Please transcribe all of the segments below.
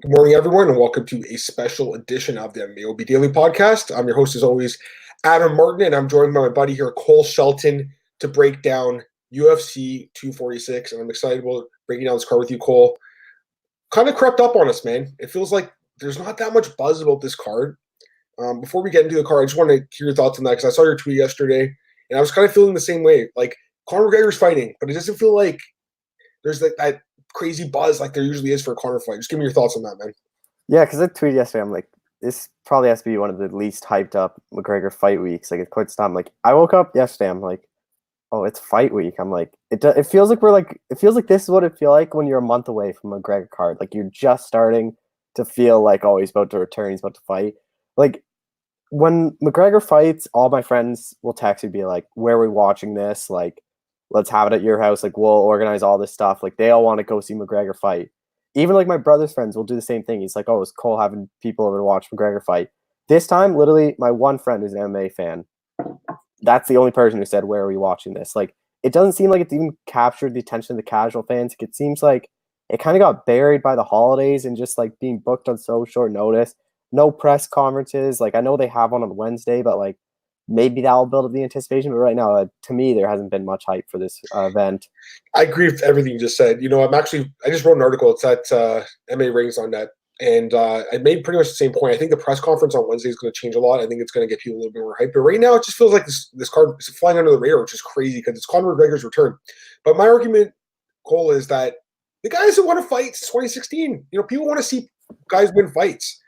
Good morning, everyone, and welcome to a special edition of the MAOB Daily Podcast. I'm your host, as always, Adam Martin, and I'm joined by my buddy here, Cole Shelton, to break down UFC 246. And I'm excited about breaking down this card with you, Cole. Kind of crept up on us, man. It feels like there's not that much buzz about this card. Before we get into the card, I just want to hear your thoughts on that because I saw your tweet yesterday, and I was kind of feeling the same way. Like, Conor McGregor's fighting, but it doesn't feel like there's that crazy buzz like there usually is for a Conor fight. Just give me your thoughts on that, man. Yeah, because I tweeted yesterday, I'm like, this probably has to be one of the least hyped up McGregor fight weeks. Like, it's quite stop. Like, I woke up yesterday, I'm like, oh, it's fight week. I'm like, it feels like it feels like this is what it feels like when you're a month away from a McGregor card. Like, you're just starting to feel like, oh, he's about to return, he's about to fight. Like, when McGregor fights, all my friends will text me, be like, where are we watching this? Like, let's have it at your house. Like, we'll organize all this stuff. Like, they all want to go see McGregor fight. Even like my brother's friends will do the same thing. He's like, oh, is Cole having people over to watch McGregor fight? This time, literally, my one friend who's an MMA fan, that's the only person who said, where are we watching this? Like, it doesn't seem like it's even captured the attention of the casual fans. It seems like it kind of got buried by the holidays and just like being booked on so short notice. No press conferences. Like, I know they have one on Wednesday, but like maybe that will build up the anticipation. But right now, to me, there hasn't been much hype for this event. I agree with everything you just said. You know, I just wrote an article. It's at MMA Rings on Net, and I made pretty much the same point. I think the press conference on Wednesday is going to change a lot. I think it's going to get people a little bit more hype. But right now, it just feels like this card is flying under the radar, which is crazy because it's Conor McGregor's return. But my argument, Cole, is that the guys that want to fight since 2016, you know, people want to see guys win fights.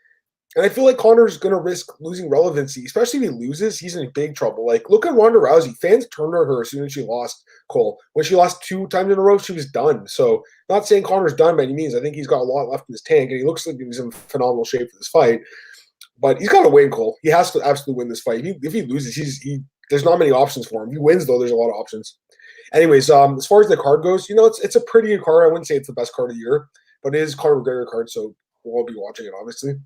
And I feel like Conor's going to risk losing relevancy, especially if he loses. He's in big trouble. Like, look at Ronda Rousey. Fans turned on her as soon as she lost, Cole. When she lost 2 times in a row, she was done. So, not saying Conor's done by any means. I think he's got a lot left in his tank, and he looks like he's in phenomenal shape for this fight. But he's got to win, Cole. He has to absolutely win this fight. If he loses, there's not many options for him. If he wins, though, there's a lot of options. Anyways, as far as the card goes, you know, it's a pretty good card. I wouldn't say it's the best card of the year, but it is Conor McGregor card, so we'll all be watching it, obviously.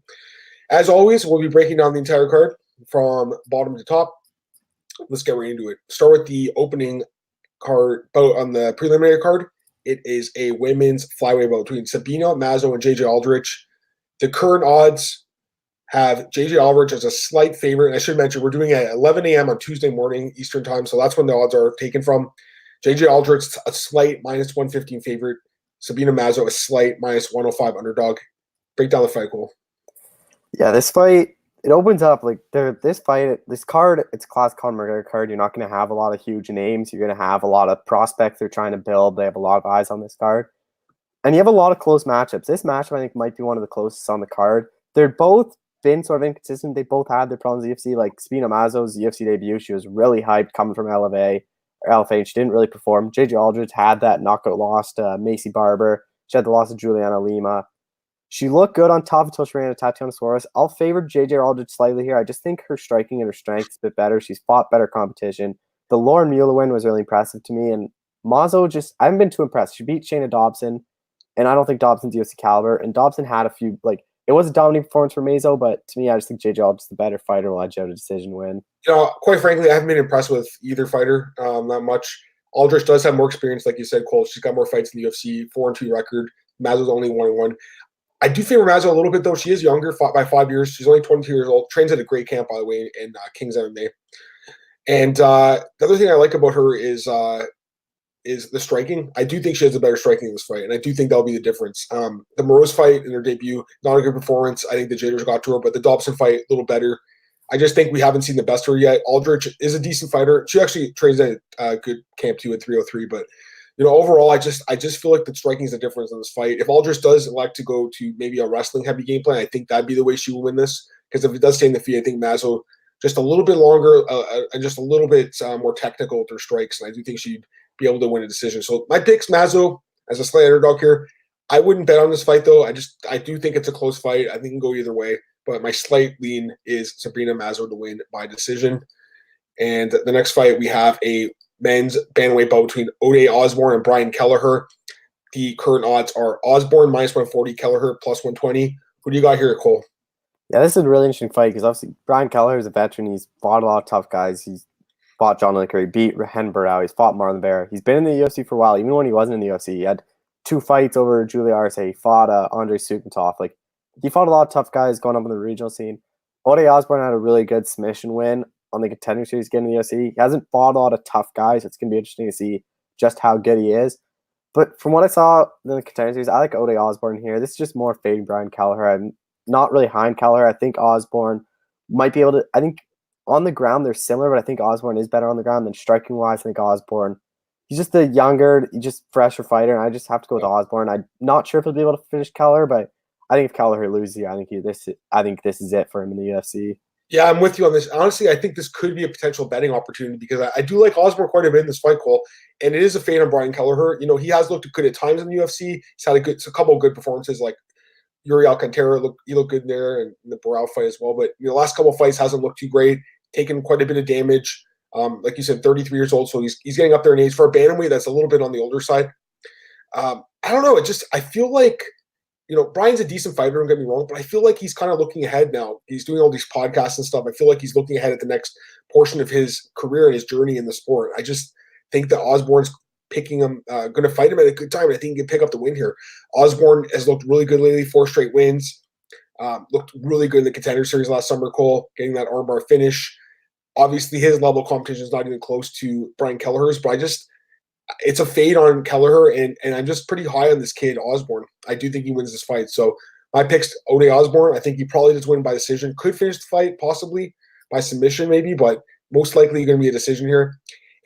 As always, we'll be breaking down the entire card from bottom to top. Let's get right into it. Start with the opening card on the preliminary card. It is a women's flyweight bout between Sabina Mazo and JJ Aldrich. The current odds have JJ Aldrich as a slight favorite. And I should mention, we're doing it at 11 a.m. on Tuesday morning Eastern time, so that's when the odds are taken from. JJ Aldrich, a slight minus 115 favorite. Sabina Mazo, a slight minus 105 underdog. Break down the fight, Cole. Yeah, this fight, it opens up like this card, it's a class Conor McGregor card. You're not going to have a lot of huge names. You're going to have a lot of prospects they're trying to build. They have a lot of eyes on this card. And you have a lot of close matchups. This matchup, I think, might be one of the closest on the card. They're both been sort of inconsistent. They both had their problems in the UFC. Like Sabina Mazo's UFC debut, she was really hyped coming from LFA. She didn't really perform. JJ Aldrich had that knockout loss to Macy Barber. She had the loss to Juliana Lima. She looked good on top until she ran into Tatiana Suarez. I'll favor JJ Aldrich slightly here. I just think her striking and her strength is a bit better. She's fought better competition. The Lauren Mueller win was really impressive to me. And Mazo I haven't been too impressed. She beat Shayna Dobson, and I don't think Dobson's UFC caliber. And Dobson had a few, it was a dominating performance for Mazo, but to me, I just think JJ Aldrich is the better fighter, will edge out a decision win. You know, quite frankly, I haven't been impressed with either fighter that much. Aldrich does have more experience, like you said, Cole. She's got more fights in the UFC, 4-2 record. Mazo's only 1-1. I do favor Mazo a little bit, though. She is younger by 5 years. She's only 22 years old. Trains at a great camp, by the way, in King's MMA. And the other thing I like about her is the striking. I do think she has a better striking in this fight, and I do think that'll be the difference. The Maurice fight in her debut, not a good performance. I think the Jaders got to her, but the Dobson fight, a little better. I just think we haven't seen the best of her yet. Aldrich is a decent fighter. She actually trains at a good camp, too, at 303, but you know, overall, I just feel like the striking is the difference in this fight. If Aldrich does elect to go to maybe a wrestling-heavy game plan, I think that'd be the way she will win this. Because if it does stay in the feet, I think Mazo just a little bit longer and just a little bit more technical with her strikes, and I do think she'd be able to win a decision. So my pick's Mazo as a slight underdog here. I wouldn't bet on this fight, though. I do think it's a close fight. I think it can go either way. But my slight lean is Sabina Mazo to win by decision. And the next fight, we have a men's bantamweight bout between Ode Osborne and Brian Kelleher. The current odds are Osborne minus 140, Kelleher plus 120. Who do you got here, Cole? Yeah, this is a really interesting fight because obviously Brian Kelleher is a veteran. He's fought a lot of tough guys. He's fought John McCarthy, he beat Hen Burrell, he's fought Marlon Vera. He's been in the UFC for a while. Even when he wasn't in the UFC, he had 2 fights over Julia Arce. He fought Andrei Sukhatov. Like, he fought a lot of tough guys going up in the regional scene. Ode Osborne had a really good submission win on the Contender Series getting the UFC. He hasn't fought a lot of tough guys. It's going to be interesting to see just how good he is. But from what I saw in the Contender Series, I like Ode Osborne here. This is just more fading Brian Kelleher. I'm not really high on Kelleher. I think Osborne might be able to. I think on the ground they're similar, but I think Osborne is better on the ground than striking wise. I think Osborne, he's just the younger, just fresher fighter, and I just have to go with Osborne. I'm not sure if he'll be able to finish Kelleher, but I think if Kelleher loses, I think this is it for him in the UFC. Yeah, I'm with you on this. Honestly, I think this could be a potential betting opportunity because I do like Osborne quite a bit in this fight, Cole. And it is a fade on Brian Kelleher. You know, he has looked good at times in the UFC. He's had a couple of good performances, like Yuri Alcantara. He looked good in there, and in the Barao fight as well. But the last couple of fights hasn't looked too great. Taken quite a bit of damage. Like you said, 33 years old, so he's getting up there in age for a bantamweight. That's a little bit on the older side. I don't know. I feel like, Brian's a decent fighter, don't get me wrong, but I feel like he's kind of looking ahead now. He's doing all these podcasts and stuff. I feel like he's looking ahead at the next portion of his career and his journey in the sport. I just think that Osborne's picking him, going to fight him at a good time. And I think he can pick up the win here. Osborne has looked really good lately, 4 straight wins. Looked really good in the Contender Series last summer, Cole, getting that armbar finish. Obviously, his level of competition is not even close to Brian Kelleher's, but it's a fade on Kelleher, and I'm just pretty high on this kid, Osborne. I do think he wins this fight. So my pick's Ode Osborne. I think he probably does win by decision. Could finish the fight, possibly by submission maybe, but most likely going to be a decision here.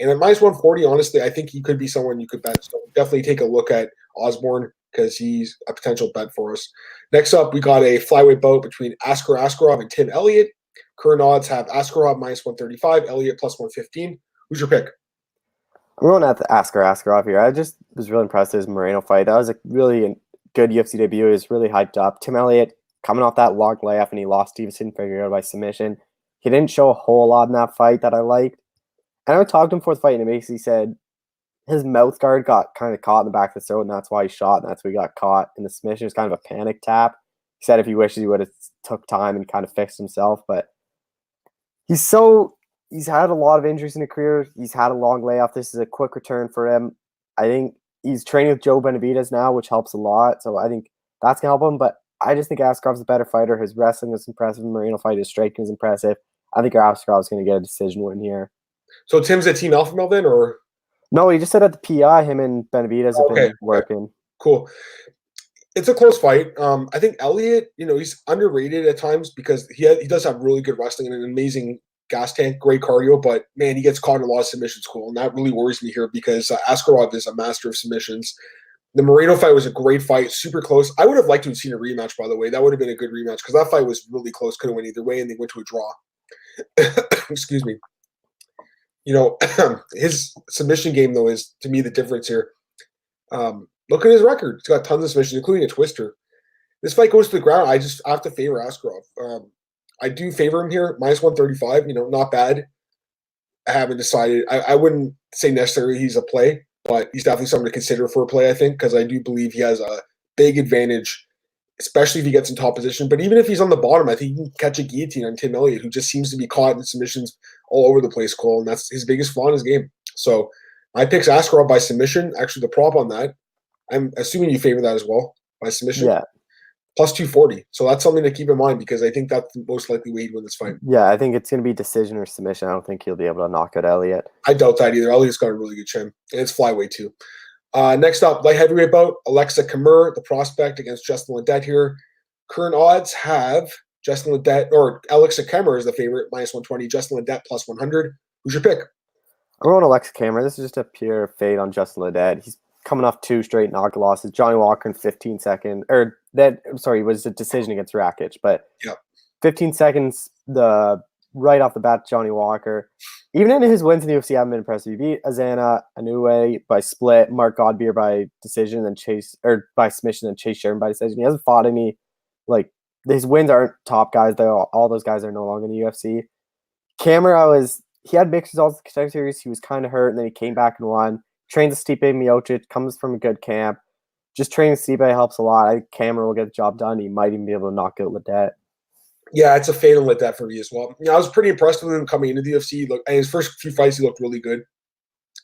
And at minus 140, honestly, I think he could be someone you could bet. So definitely take a look at Osborne because he's a potential bet for us. Next up, we got a flyweight bout between Askar Askarov and Tim Elliott. Current odds have Askarov minus 135, Elliott plus 115. Who's your pick? I'm going at the Askarov here. I just was really impressed with his Moreno fight. That was a really good UFC debut. He was really hyped up. Tim Elliott coming off that long layoff, and he lost Stevenson Figueroa by submission. He didn't show a whole lot in that fight that I liked. And I talked to him before the fight, and he basically said his mouth guard got kind of caught in the back of the throat, and that's why he shot, and that's why he got caught in the submission. It was kind of a panic tap. He said if he wishes he would have took time and kind of fixed himself, but he's had a lot of injuries in his career. He's had a long layoff. This is a quick return for him. I think he's training with Joe Benavidez now, which helps a lot. So I think that's going to help him. But I just think Askarov's a better fighter. His wrestling is impressive. The Moreno fight, his striking is impressive. I think Askarov's going to get a decision win here. So Tim's a Team Alpha Male then, or? No, he just said at the PI, him and Benavidez have been working. Okay. Cool. It's a close fight. I think Elliott, he's underrated at times because he does have really good wrestling and an amazing gas tank, great cardio, but man, he gets caught in a lot of submissions, Cole, and that really worries me here because Askarov is a master of submissions. The Moreno fight was a great fight, super close. I would have liked to have seen a rematch, by the way. That would have been a good rematch because that fight was really close, could have went either way, and they went to a draw. Excuse me. His submission game, though, is, to me, the difference here. Look at his record. He's got tons of submissions, including a twister. This fight goes to the ground. I have to favor Askarov. I do favor him here, minus 135, not bad. I haven't decided. I wouldn't say necessarily he's a play, but he's definitely something to consider for a play, I think, because I do believe he has a big advantage, especially if he gets in top position. But even if he's on the bottom, I think he can catch a guillotine on Tim Elliott, who just seems to be caught in submissions all over the place, Cole, and that's his biggest flaw in his game. So my pick's Askarov by submission. Actually, the prop on that, I'm assuming you favor that as well, by submission. Yeah. Plus 240. So that's something to keep in mind because I think that's the most likely way he'd win this fight. Yeah, I think it's going to be decision or submission. I don't think he'll be able to knock out Elliott. I doubt that either. Elliott's got a really good chin. And it's flyweight too. Next up, light heavyweight bout, Alexa Kamur, the prospect against Justin Ledet here. Current odds have Justin Ledet, or Alexa Kamur is the favorite, minus 120. Justin Ledet plus 100. Who's your pick? I'm going Alexa Kamur. This is just a pure fade on Justin Ledet. He's coming off 2 straight knockout losses. Johnny Walker in 15 seconds, it was a decision against Rakic, but 15 seconds, right off the bat, Johnny Walker. Even in his wins in the UFC, I haven't been impressed. He beat Azana Inoue by split, Mark Godbeer by decision, by submission, and Chase Sherman by decision. He hasn't fought any, his wins aren't top guys. All those guys are no longer in the UFC. Kamur, he had mixed results in the Contender Series. He was kind of hurt, and then he came back and won. Trains with Stipe Miocic, comes from a good camp. Just training Stipe helps a lot. I think Kamur will get the job done. He might even be able to knock out Ledet. Yeah, it's a fade on Ledet for me as well. I was pretty impressed with him coming into the UFC. Look, his first few fights, he looked really good.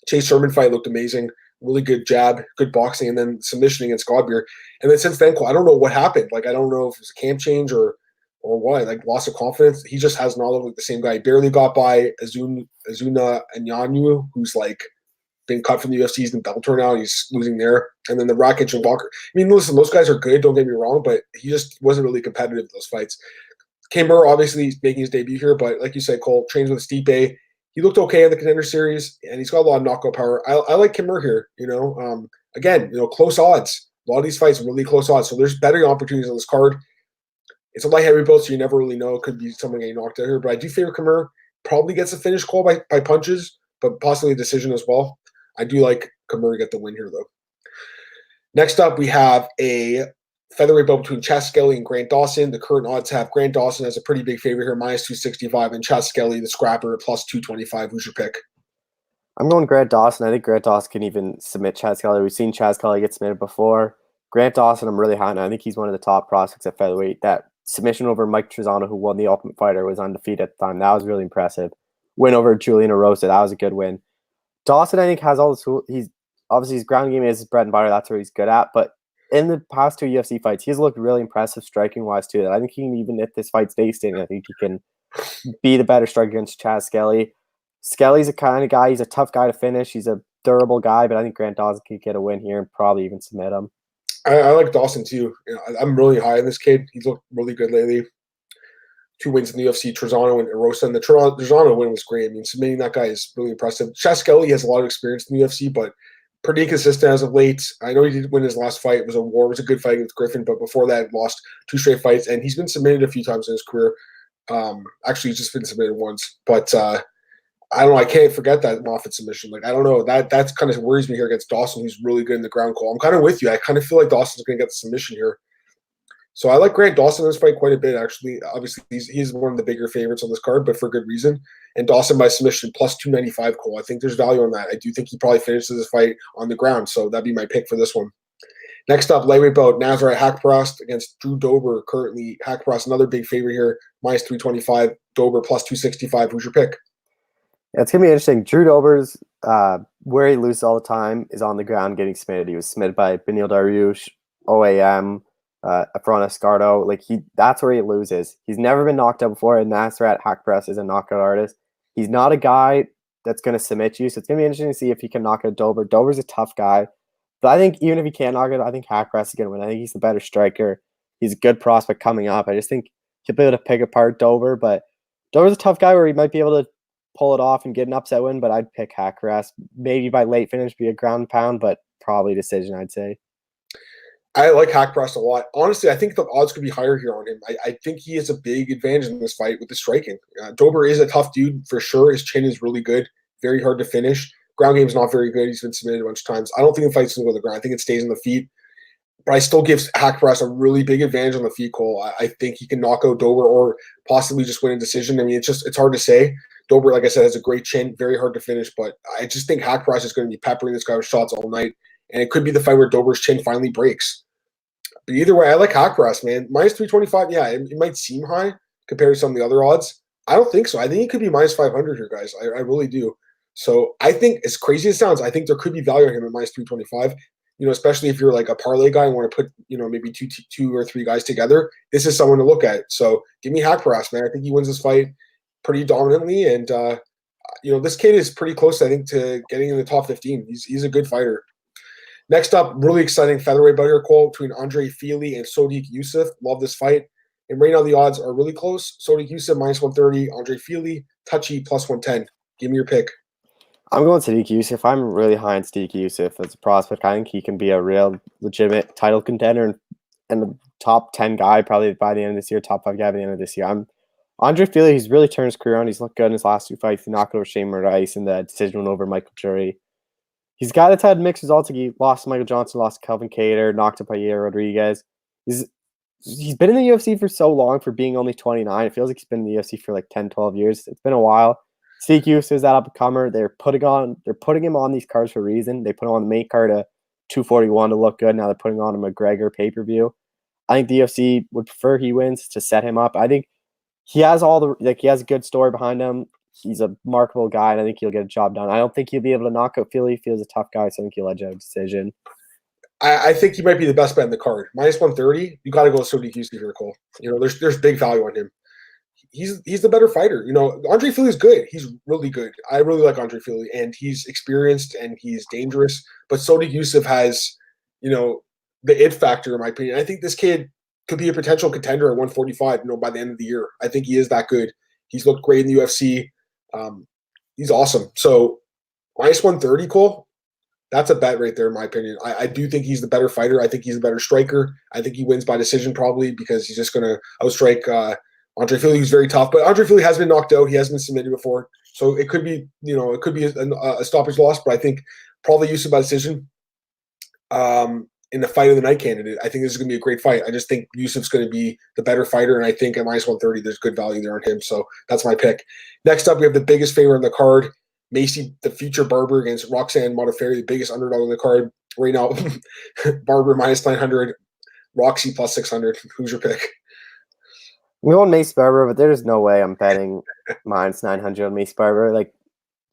Chase Sherman fight looked amazing. really good jab, good boxing, and then submission against Godbeer. And then since then, I don't know what happened. Like I don't know if it was a camp change or what, like loss of confidence. He just has not looked like the same guy. He barely got by Azuna Anyanwu, who's like been cut from the UFC. He's in Bellator now. He's losing there. And then the Rakic and Walker. I mean, listen, those guys are good. Don't get me wrong, but he just wasn't really competitive in those fights. Kimber obviously making his debut here, but like you said, Cole trains with Stipe. He looked okay in the Contender Series, and he's got a lot of knockout power. I like Kimber here. Again, close odds. A lot of these fights really close odds, so there's betting opportunities on this card. It's a light heavyweight belt, so you never really know. It could be someone getting knocked out here, but I do favor Kimber. Probably gets a finish call by punches, but possibly a decision as well. I do like Kimber to get the win here, though. Next up, we have a featherweight belt between Chas Skelly and Grant Dawson. The current odds have Grant Dawson as a pretty big favorite here, minus 265, and Chas Skelly, the scrapper, plus 225. Who's your pick? I'm going Grant Dawson. I think Grant Dawson can even submit Chas Skelly. We've seen Chas Skelly get submitted before. Grant Dawson, I'm really high on. I think he's one of the top prospects at featherweight. That submission over Mike Trizano, who won the Ultimate Fighter, was undefeated at the time. That was really impressive. Win over Julian Erosa, that was a good win. Dawson, I think, has all the tools. He's obviously his ground game is his bread and butter. That's what he's good at. But in the past 2 UFC fights, he's looked really impressive striking wise too. That I think he can, even if this fight stays in, I think he can be the better striker against Chas Skelly. Skelly's a kind of guy. He's a tough guy to finish. He's a durable guy, but I think Grant Dawson could get a win here and probably even submit him. I like Dawson too. I'm really high on this kid. He's looked really good lately. 2 wins in the UFC, Trizano and Erosa. And the Trizano win was great. I mean, submitting that guy is really impressive. Chas Skelly has a lot of experience in the UFC, but pretty inconsistent as of late. I know he did win his last fight. It was a war. It was a good fight against Griffin, but before that, lost 2 straight fights. And he's been submitted a few times in his career. Actually, he's just been submitted once. But I don't know. I can't forget that Moffitt submission. Like, I don't know. That's kind of worries me here against Dawson, who's really good in the ground call. I'm kind of with you. I kind of feel like Dawson's going to get the submission here. So I like Grant Dawson in this fight quite a bit, actually. Obviously, he's one of the bigger favorites on this card, but for good reason. And Dawson by submission plus 295, Cole. I think there's value on that. I do think he probably finishes this fight on the ground, so that'd be my pick for this one. Next up, lightweight bout, Nasrat Haqparast against Drew Dober. Currently, Haqparast, another big favorite here, minus 325. Dober plus 265. Who's your pick? Yeah, it's going to be interesting. Drew Dober's, where he loses all the time, is on the ground getting submitted. He was submitted by Beneil Dariush, OAM, Efron Escardo. Like, that's where he loses. He's never been knocked out before, and Nasrat Haqparast is a knockout artist. He's not a guy that's going to submit you, so it's going to be interesting to see if he can knock out Dober. Dober's a tough guy, but I think even if he can't knock it, I think Haqparast is going to win. I think he's the better striker. He's a good prospect coming up. I just think he'll be able to pick apart Dober, but Dober's a tough guy where he might be able to pull it off and get an upset win, but I'd pick Haqparast. Maybe by late finish, be a ground pound, but probably decision, I'd say. I like Haqparast a lot. Honestly, I think the odds could be higher here on him. I think he has a big advantage in this fight with the striking. Dober is a tough dude for sure. His chin is really good, very hard to finish. Ground game is not very good. He's been submitted a bunch of times. I don't think the fight's going to go to the ground. I think it stays on the feet. But I still give Haqparast a really big advantage on the feet, Cole. I think he can knock out Dober or possibly just win a decision. I mean, it's hard to say. Dober, like I said, has a great chin, very hard to finish. But I just think Haqparast is going to be peppering this guy with shots all night. And it could be the fight where Dober's chin finally breaks. But either way, I like Haqparast, man. Minus 325, yeah, it might seem high compared to some of the other odds. I don't think so. I think it could be minus 500 here, guys. I really do. So I think, as crazy as it sounds, I think there could be value on him at minus 325. Especially if you're like a parlay guy and want to put, maybe two or three guys together. This is someone to look at. So give me Haqparast, man. I think he wins this fight pretty dominantly. And, this kid is pretty close, I think, to getting in the top 15. He's a good fighter. Next up, really exciting featherweight bout here, Cole, between Andre Fili and Sodiq Yusuff. Love this fight. And right now the odds are really close. Sodiq Yusuff minus 130, Andre Fili, touchy plus 110. Give me your pick. I'm going Sodiq Yusuff. I'm really high on Sodiq Yusuff as a prospect. I think he can be a real legitimate title contender and the top 10 guy probably by the end of this year, top 5 guy by the end of this year. Andre Fili, he's really turned his career on. He's looked good in his last 2 fights. He knocked over Shane Rice in the decision win over Michael Jury. He's got it's had mixed results. He lost to Michael Johnson, lost to Kelvin Cater, knocked up by Yair Rodriguez. He's been in the UFC for so long for being only 29. It feels like he's been in the UFC for like 10, 12 years. It's been a while. Sodiq Yusuff is that up-and-comer. They're putting him on these cards for a reason. They put him on the main card at 241 to look good. Now they're putting on a McGregor pay-per-view. I think the UFC would prefer he wins to set him up. I think he has he has a good story behind him. he's a marketable guy, and I think he'll get a job done. I don't think he'll be able to knock out Philly. Philly's a tough guy, so I think he'll edge out a decision. I think he might be the best bet in the card. Minus 130, you got to go with Sodi Houston here, Cole. There's big value on him. He's the better fighter. Andre Fili's good. He's really good. I really like Andre Fili, and he's experienced and he's dangerous. But Sodi Yusuf has, the it factor, in my opinion. I think this kid could be a potential contender at 145, by the end of the year. I think he is that good. He's looked great in the UFC. He's awesome. So minus 130, Cole, that's a bet right there, in my opinion. I do think he's the better fighter. I think he's the better striker. I think he wins by decision probably because he's just going to outstrike Andre Fili, who's very tough. But Andre Fili has been knocked out. He has been submitted before. So it could be, a stoppage loss. But I think probably Yusuf by decision in the fight of the night candidate. I think this is going to be a great fight. I just think Yusuf's going to be the better fighter. And I think at minus 130, there's good value there on him. So that's my pick. Next up, we have the biggest favorite on the card. Macy, the future Barber against Roxanne Modafferi, the biggest underdog on the card right now. Barber minus 900, Roxy plus 600. Who's your pick? I'm going Mace Barber, but there's no way I'm betting minus 900 on Mace Barber. Like,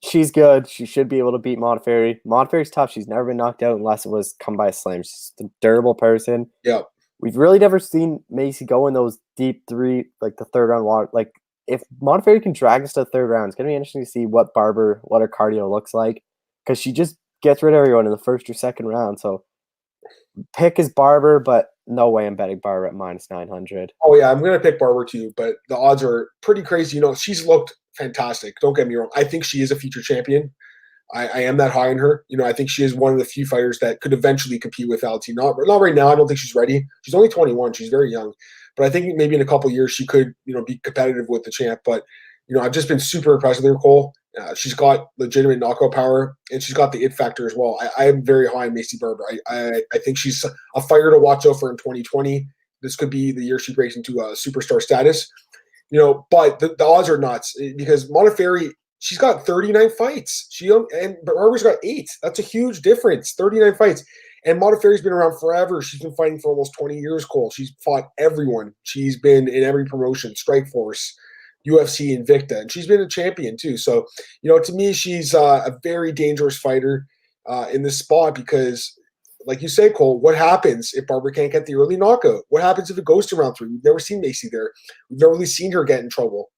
she's good. She should be able to beat Modafferi. Modafferi's tough. She's never been knocked out unless it was come by a slam. She's a durable person. Yeah. We've really never seen Macy go in those deep three, like the third round water. Like, if Modafferi can drag us to the third round, it's going to be interesting to see what her cardio looks like, because she just gets rid of everyone in the first or second round. So pick is Barber, but no way I'm betting Barber at minus 900. Oh, yeah, I'm going to pick Barber too, but the odds are pretty crazy. She's looked fantastic. Don't get me wrong. I think she is a future champion. I am that high on her. I think she is one of the few fighters that could eventually compete with Valentina. Not right now. I don't think she's ready. She's only 21. She's very young. But I think maybe in a couple of years she could, be competitive with the champ. But, I've just been super impressed with her, Cole. She's got legitimate knockout power, and she's got the it factor as well. I am very high on Macy Barber. I think she's a fighter to watch out for in 2020. This could be the year she breaks into a superstar status. But the odds are nuts because Modafferi, she's got 39 fights. And Barber's got 8. That's a huge difference, 39 fights. And Modafferi's been around forever. She's been fighting for almost 20 years, Cole. She's fought everyone. She's been in every promotion, Strikeforce, UFC, Invicta, and she's been a champion too. So, to me, she's a very dangerous fighter in this spot because, like you say, Cole, what happens if Barber can't get the early knockout? What happens if it goes to round 3? We've never seen Macy there. We've never really seen her get in trouble.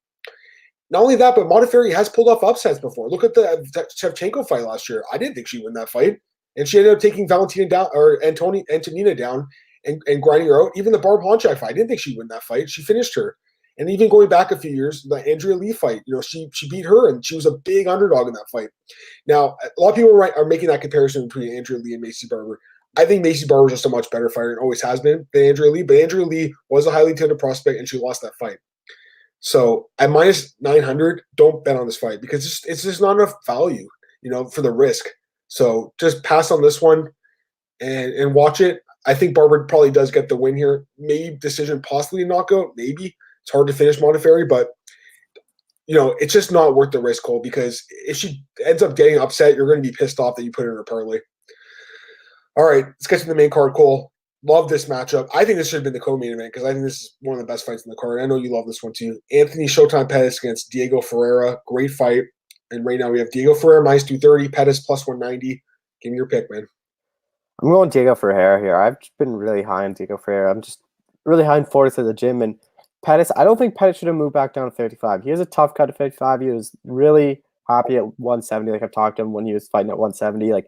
Not only that, but Modafferi has pulled off upsets before. Look at the Shevchenko fight last year. I didn't think she'd win that fight. And she ended up taking Valentina down, or Antonina down, and grinding her out. Even the Barb Honchak fight, I didn't think she'd win that fight. She finished her. And even going back a few years, the Andrea Lee fight, she beat her, and she was a big underdog in that fight. Now, a lot of people are making that comparison between Andrea Lee and Macy Barber. I think Macy Barber is just a much better fighter and always has been than Andrea Lee. But Andrea Lee was a highly touted prospect, and she lost that fight. So at minus 900, don't bet on this fight because it's just not enough value, for the risk. So just pass on this one and watch it. I think Barber probably does get the win here. Maybe decision, possibly knockout. Maybe. It's hard to finish Modafferi, but, it's just not worth the risk, Cole, because if she ends up getting upset, you're going to be pissed off that you put her in a parlay. All right, let's get to the main card, Cole. Love this matchup. I think this should have been the co-main event because I think this is one of the best fights in the card. I know you love this one too. Anthony Showtime Pettis against Diego Ferreira. Great fight. And right now we have Diego Ferreira minus 230, Pettis plus 190. Give me your pick, man. I'm going Diego Ferreira here. I've just been really high on Diego Ferreira. I'm just really high on Fortis at the gym. And Pettis, I don't think Pettis should have moved back down to 35. He has a tough cut at 55. He was really happy at 170. Like I've talked to him when he was fighting at 170. Like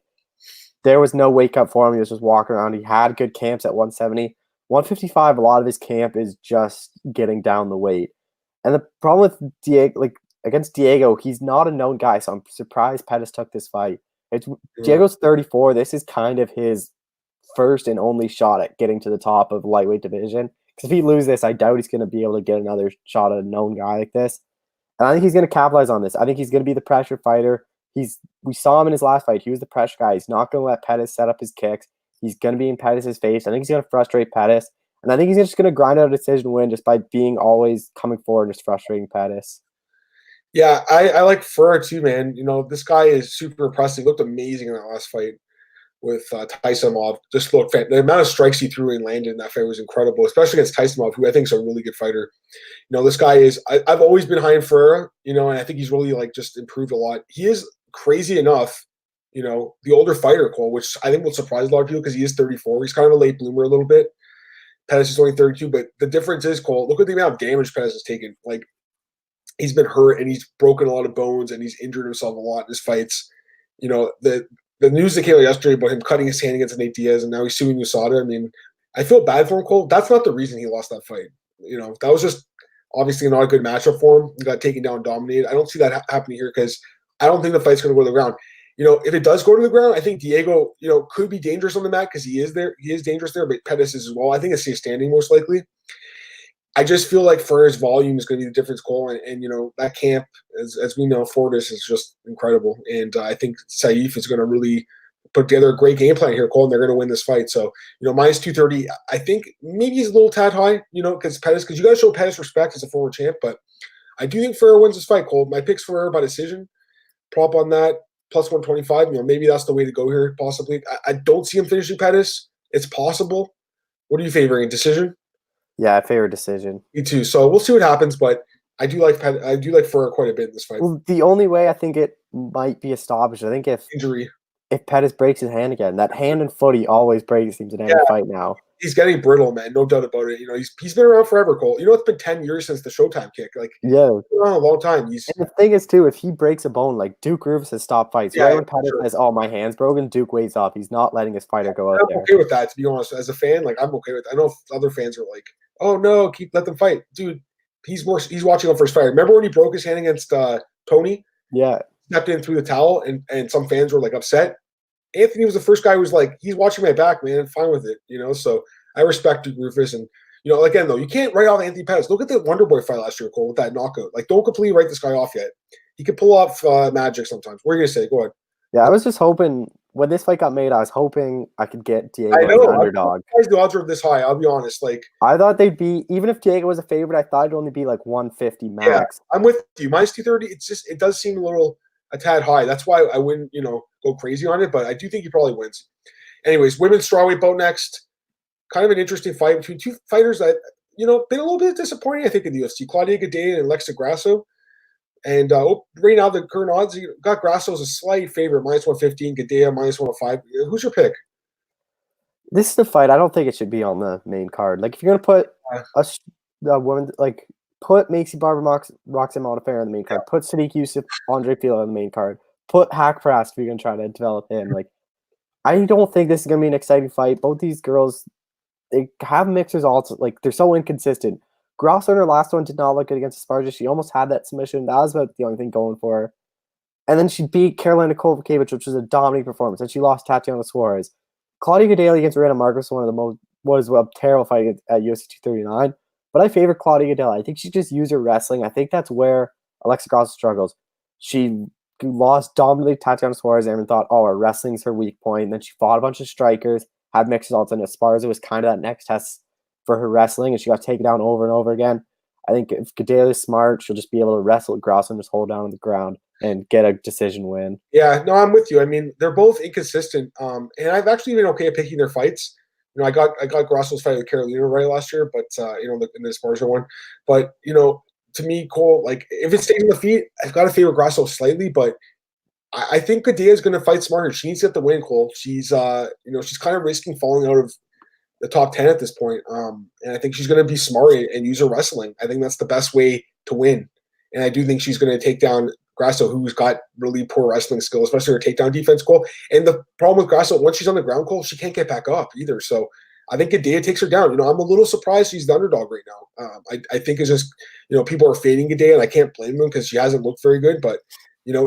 there was no wake up for him. He was just walking around. He had good camps at 170. 155, a lot of his camp is just getting down the weight. And the problem with Diego, against Diego, he's not a known guy, so I'm surprised Pettis took this fight. Diego's 34. This is kind of his first and only shot at getting to the top of the lightweight division. Because if he loses this, I doubt he's going to be able to get another shot at a known guy like this. And I think he's going to capitalize on this. I think he's going to be the pressure fighter. We saw him in his last fight. He was the pressure guy. He's not going to let Pettis set up his kicks. He's going to be in Pettis' face. I think he's going to frustrate Pettis. And I think he's just going to grind out a decision win just by being always coming forward and just frustrating Pettis. Yeah, I like Ferreira too, man. This guy is super impressive. He looked amazing in that last fight. Tysonov. Just looked the amount of strikes he threw and landed in that fight was incredible, especially against Tysonov, who I think is a really good fighter. This guy is. I've always been high in Ferreira, and I think he's really just improved a lot. He is crazy enough, the older fighter, Cole, which I think will surprise a lot of people because he is 34. He's kind of a late bloomer a little bit. Pettis is only 32, but the difference is, Cole, look at the amount of damage Pettis has taken. He's been hurt and he's broken a lot of bones and he's injured himself a lot in his fights. The news that came out yesterday about him cutting his hand against Nate Diaz and now he's suing USADA. I mean, I feel bad for him, Cole. That's not the reason he lost that fight. That was just obviously not a good matchup for him. He got taken down, dominated. I don't see that happening here because I don't think the fight's going to go to the ground. If it does go to the ground, I think Diego, could be dangerous on the mat because he is there. He is dangerous there, but Pettis is as well. I think it's his standing most likely. I just feel like Ferrer's volume is going to be the difference, Cole. And that camp, as we know, Fortis is just incredible. And I think Saif is going to really put together a great game plan here, Cole, and they're going to win this fight. So, minus 230, I think maybe he's a little tad high, because you got to show Pettis respect as a former champ. But I do think Ferrer wins this fight, Cole. My pick's Ferrer by decision. Prop on that. Plus 125, maybe that's the way to go here, possibly. I don't see him finishing Pettis. It's possible. What are you favoring? Decision? Yeah, I favor decision. Me too. So we'll see what happens, but I do like Ferrer quite a bit in this fight. Well, the only way I think it might be a stoppage, I think if Pettis breaks his hand again, that hand and foot he always breaks seems in every fight now. He's getting brittle, man. No doubt about it. He's been around forever, Cole. It's been 10 years since the Showtime kick. He's been around a long time. And the thing is, too, if he breaks a bone, Duke Rufus has stopped fights. Right when Pettis says, "Oh, my hand's broken," Duke weighs up. He's not letting his fighter go out there. I'm okay with that, to be honest. As a fan, I'm okay with that. I know other fans are like, "Oh no, let them fight." Dude, he's watching out for his fighter. Remember when he broke his hand against Tony? Yeah. Stepped in through the towel and some fans were upset. Anthony was the first guy who was like, he's watching my back, man. I'm fine with it, So I respect Duke Rufus. And, again, though, you can't write off Anthony Pettis. Look at the Wonder Boy fight last year, Cole, with that knockout. Don't completely write this guy off yet. He can pull off magic sometimes. What are you going to say? Go ahead. Yeah, I was just hoping, when this fight got made, I was hoping I could get Diego as an underdog. The odds are this high, I'll be honest. I thought they'd be, even if Diego was a favorite, I thought it'd only be 150 max. Yeah, I'm with you. Minus 230, it does seem a tad high. That's why I wouldn't, go crazy on it, but I do think he probably wins. Anyways, women's strawweight bout next. Kind of an interesting fight between two fighters that, been a little bit disappointing, I think, in the UFC. Claudia Gadelha and Alexa Grasso. And right now, the current odds, you got Grasso as a slight favorite, minus 115, Gadelha minus 105. Who's your pick? This is the fight. I don't think it should be on the main card. If you're going to put a woman, put Macy Barber Roxanne Modafferi on the main card. Put Sadiq Yusuf, Andre Filo on the main card. Put Hack Frast if you're going to try to develop him. I don't think this is going to be an exciting fight. Both these girls, they have mixed results. They're so inconsistent. Grasso in her last one did not look good against Esparza. She almost had that submission. That was about the only thing going for her. And then she beat Carolina Kovacevic, which was a dominating performance. And she lost Tatiana Suarez. Claudia Gadelha against Rena Marcos, one of the most, was a terrible fight at UFC 239. But I favor Claudia Gadelha. I think she just used her wrestling. I think that's where Alexa Grasso struggles. She lost dominantly Tatiana Suarez. Everyone thought, her wrestling's her weak point. And then she fought a bunch of strikers, had mixed results, and Esparza was kind of that next test for her wrestling, and she got taken down over and over again. I think if Gadelha is smart, she'll just be able to wrestle Grasso and just hold down on the ground and get a decision win. Yeah, no, I'm with you. I mean, they're both inconsistent, and I've actually been okay at picking their fights. I got Grasso's fight with Carolina right last year, but in the Esparza one. But to me, Cole, if it stays on the feet, I've got to favor Grasso slightly, but I think Gadelha is going to fight smarter. She needs to get the win, Cole. She's she's kind of risking falling out of the top 10 at this point. And I think she's going to be smart and use her wrestling. I think that's the best way to win. And I do think she's going to take down Grasso, who's got really poor wrestling skills, especially her takedown defense, Cole. And the problem with Grasso, once she's on the ground, Cole, she can't get back up either. So I think Gadelha takes her down. I'm a little surprised she's the underdog right now. I think it's just, people are fading Gadelha, and I can't blame them because she hasn't looked very good. But,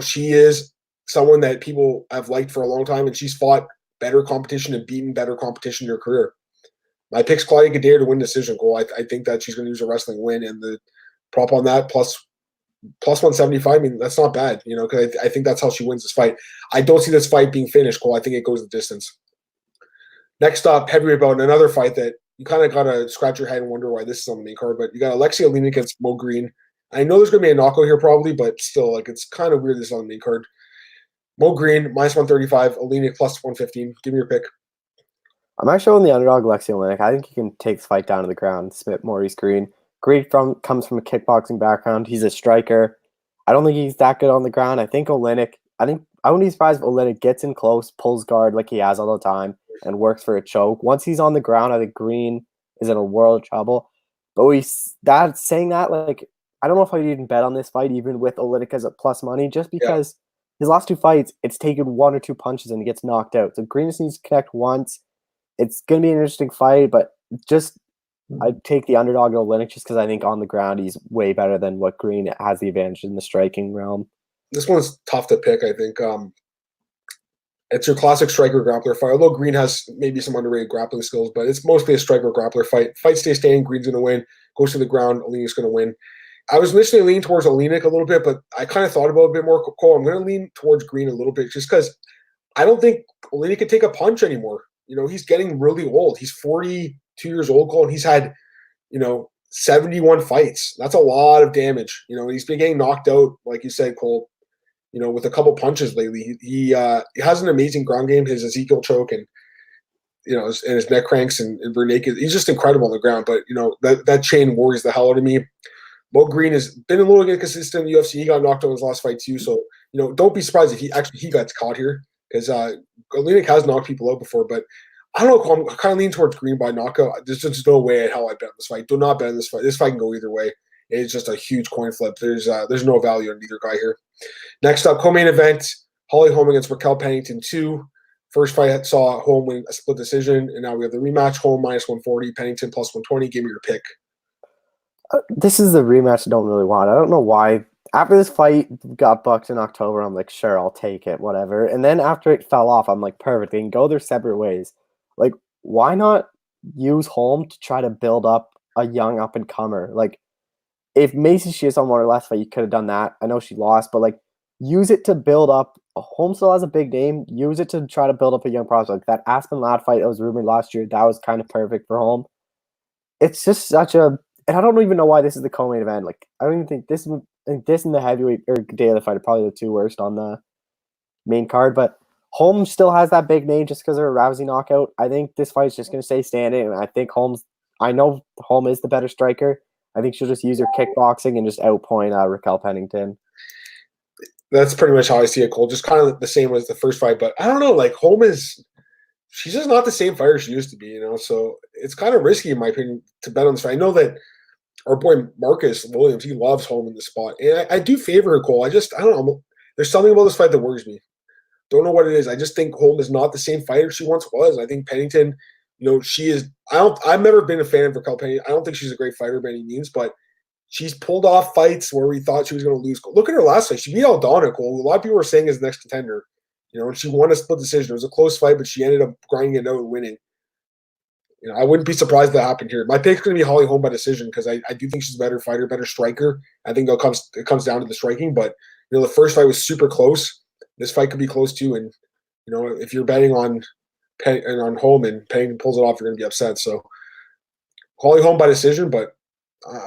she is someone that people have liked for a long time, and she's fought better competition and beaten better competition in her career. My pick's Claudia Gadelha to win decision, Cole. I think that she's going to use a wrestling win, and the prop on that plus 175. I mean, that's not bad, because I think that's how she wins this fight. I don't see this fight being finished, Cole. I think it goes the distance. Next up, heavyweight bout, another fight that you kind of got to scratch your head and wonder why this is on the main card. But you got Alexei Olynyk against Mo Green. I know there's going to be a knockout here probably, but still, it's kind of weird this is on the main card. Mo Green, minus 135. Olynyk, plus 115. Give me your pick. I'm actually on the underdog Alexei Olynyk. I think he can take this fight down to the ground. Smith Maurice Green. Green comes from a kickboxing background. He's a striker. I don't think he's that good on the ground. I think Olynyk. I wouldn't be surprised if Olynyk gets in close, pulls guard like he has all the time, and works for a choke. Once he's on the ground, I think Green is in a world of trouble. But saying that, like, I don't know if I'd even bet on this fight, even with Olynyk as a plus money, just because his last 2 fights, it's taken 1 or 2 punches and he gets knocked out. So Green just needs to connect once. It's going to be an interesting fight, but just I'd take the underdog Olynyk just because I think on the ground he's way better than what Green has the advantage in the striking realm. This one's tough to pick, I think. It's your classic striker grappler fight. Although Green has maybe some underrated grappling skills, but it's mostly a striker grappler fight. Fight stays standing, Green's going to win. Goes to the ground, Olynyk's going to win. I was initially leaning towards Olynyk a little bit, but I kind of thought about it a bit more. Cole, I'm going to lean towards Green a little bit just because I don't think Olynyk can take a punch anymore. You know, he's getting really old. He's 42 years old, Cole, and he's had, 71 fights. That's a lot of damage. He's been getting knocked out, like you said, Cole, with a couple punches lately. He has an amazing ground game. His Ezekiel choke and his neck cranks and rear naked. He's just incredible on the ground. But that chain worries the hell out of me. Mo Green has been a little inconsistent in the UFC. He got knocked out in his last fight too. So don't be surprised if he got caught here because Olynyk has knocked people out before. But I don't know. I'm kind of leaning towards Green by knockout. There's just no way in hell I bet on this fight. Do not bet on this fight. This fight can go either way. It's just a huge coin flip. There's no value on either guy here. Next up, co-main event, Holly Holm against Raquel Pennington 2. First fight saw Holm win a split decision, and now we have the rematch. Holm minus 140, Pennington plus 120. Give me your pick. This is the rematch I don't really want. I don't know why. After this fight got booked in October, I'm like, sure, I'll take it, whatever. And then after it fell off, I'm like, perfect. They can go their separate ways. Like, why not use Holm to try to build up a young up-and-comer? Like, if Macy Chiasson won her last fight, you could have done that. I know she lost, but like, use it to build up. Holm still has a big name. Use it to try to build up a young prospect. That Aspen Ladd fight that was rumored last year, that was kind of perfect for Holm. It's just such a, and I don't even know why this is the co-main event. Like, I don't even think this and the heavyweight or Gadelha fight are probably the 2 worst on the main card. But Holm still has that big name just because of a Rousey knockout. I think this fight is just going to stay standing, and I know Holm is the better striker. I think she'll just use her kickboxing and just outpoint Raquel Pennington. That's pretty much how I see it, Cole. Just kind of the same as the first fight, but I don't know. Like Holm she's just not the same fighter she used to be, So it's kind of risky, in my opinion, to bet on this fight. I know that our boy Marcus Williams, he loves Holm in the spot, and I do favor her, Cole. I don't know. There's something about this fight that worries me. Don't know what it is. I just think Holm is not the same fighter she once was. I think Pennington, she is. I've never been a fan of Raquel Pennington. I don't think she's a great fighter by any means, but she's pulled off fights where we thought she was going to lose. Look at her last fight. She beat Aldana, Cole. A lot of people were saying is the next contender. And she won a split decision. It was a close fight, but she ended up grinding it out and winning. I wouldn't be surprised if that happened here. My pick's going to be Holly Holm by decision because I do think she's a better fighter, better striker. I think it comes down to the striking, but the first fight was super close. This fight could be close too, and if you're betting on Holm and Pennington pulls it off, you're going to be upset. So Holly Holm by decision, but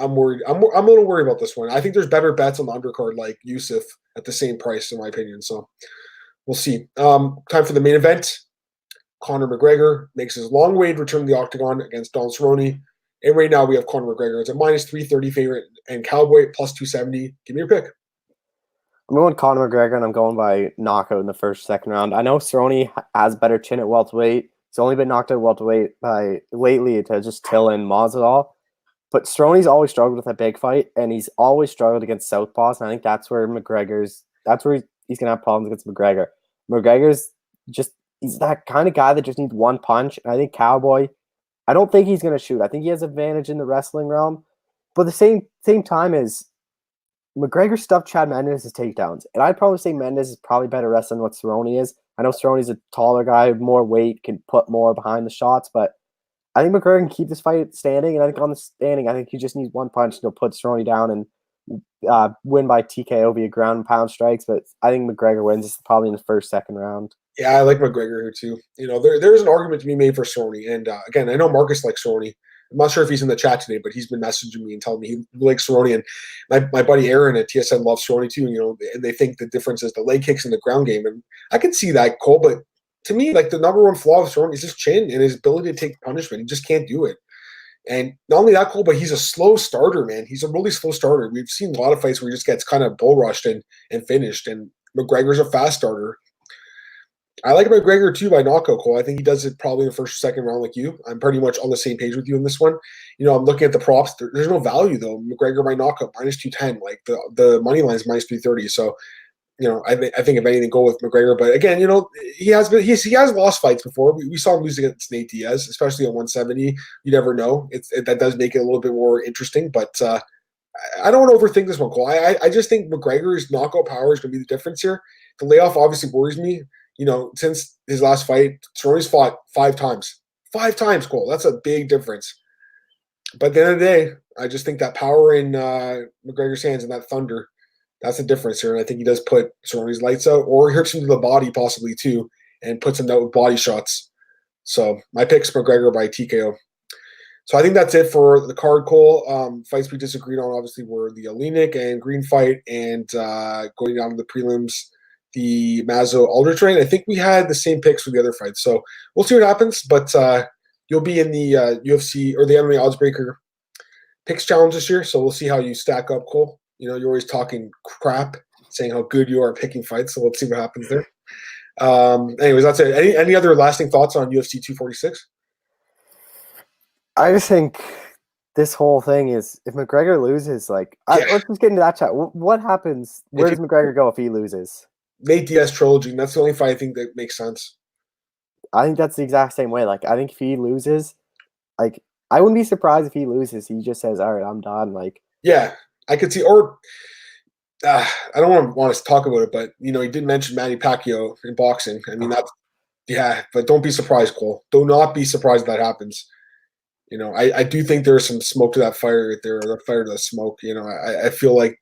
I'm worried. I'm a little worried about this one. I think there's better bets on the undercard like Yusuf at the same price, in my opinion. So we'll see. Time for the main event. Conor McGregor makes his long-awaited return to the octagon against Don Cerrone. And right now we have Conor McGregor. It's a minus 330 favorite and Cowboy plus 270. Give me your pick. I'm going Conor McGregor, and I'm going by knockout in the second round. I know Cerrone has better chin at welterweight. He's only been knocked out welterweight by lately to just Till and Masvidal. But Cerrone's always struggled with a big fight, and he's always struggled against southpaws. And I think that's where he's going to have problems against McGregor. McGregor's he's that kind of guy that just needs one punch. And I think Cowboy, I don't think he's going to shoot. I think he has advantage in the wrestling realm. But at the same time is McGregor stuffed Chad Mendes' takedowns. And I'd probably say Mendes is probably better wrestling than what Cerrone is. I know Cerrone's a taller guy, more weight, can put more behind the shots, but I think McGregor can keep this fight standing. And I think on the standing, I think he just needs one punch to put Cerrone down and win by TKO via ground and pound strikes. But I think McGregor wins. It's probably in the second round. Yeah, I like McGregor here too. There's an argument to be made for Cerrone. And again, I know Marcus likes Cerrone. I'm not sure if he's in the chat today, but he's been messaging me and telling me he likes Cerrone. And my buddy Aaron at TSN loves Cerrone too. And they think the difference is the leg kicks and the ground game. And I can see that, Cole. But to me, like the number one flaw of Cerrone is his chin and his ability to take punishment. He just can't do it. And not only that, Cole, but he's a slow starter, man. He's a really slow starter. We've seen a lot of fights where he just gets kind of bull rushed and finished. And McGregor's a fast starter. I like McGregor too by knockout, Cole. I think he does it probably in the first or second round like you. I'm pretty much on the same page with you in this one. I'm looking at the props. There's no value though. McGregor by knockout minus 210. Like the money line is minus 330. So I think if anything, go with McGregor. But again, he has lost fights before. We saw him lose against Nate Diaz, especially at 170. You never know. That does make it a little bit more interesting. But I don't want to overthink this one, Cole. I just think McGregor's knockout power is going to be the difference here. The layoff obviously worries me. Since his last fight, Cerrone's fought 5 times. 5 times, Cole. That's a big difference. But at the end of the day, I just think that power in McGregor's hands and that thunder, that's the difference here. And I think he does put Cerrone's lights out, or he hurts him to the body possibly too, and puts him out with body shots. So my pick's McGregor by TKO. So I think that's it for the card, Cole. Fights we disagreed on obviously were the Olynyk and Green fight, and going down to the prelims, the Mazo Alder train. I think we had the same picks for the other fights. So we'll see what happens. But you'll be in the UFC or the MMA Oddsbreaker picks challenge this year. So we'll see how you stack up, Cole. You're always talking crap, saying how good you are at picking fights. So let's see what happens there. Anyways, that's it. Any other lasting thoughts on UFC 246? I just think this whole thing is, if McGregor loses, let's just get into that chat. What happens? Where does McGregor go if he loses? Nate Diaz trilogy, and that's the only fight I think that makes sense. I think that's the exact same way. I think if he loses, I wouldn't be surprised if he loses. He just says, "All right, I'm done." Yeah, I could see. Or I don't want to talk about it, but he did mention Manny Pacquiao in boxing. I mean, but don't be surprised, Cole. Do not be surprised if that happens. I do think there's some smoke to that fire right there, or the fire to the smoke. I feel like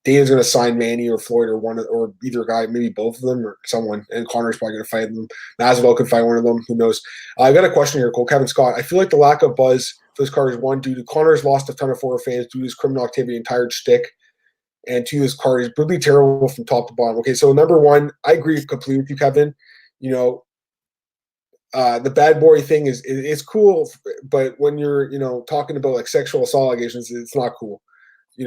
Dana's going to sign Manny or Floyd or either guy, maybe both of them or someone, and Conor's probably going to fight them. Masvidal could fight one of them. Who knows? I got a question here, Cole. Kevin Scott. I feel like the lack of buzz for this card is one, due to Conor's lost a ton of former fans due to his criminal activity and tired shtick, and two, this card is brutally terrible from top to bottom. Okay, so number one, I agree completely with you, Kevin. The bad boy thing is cool, but when you're talking about sexual assault allegations, it's not cool.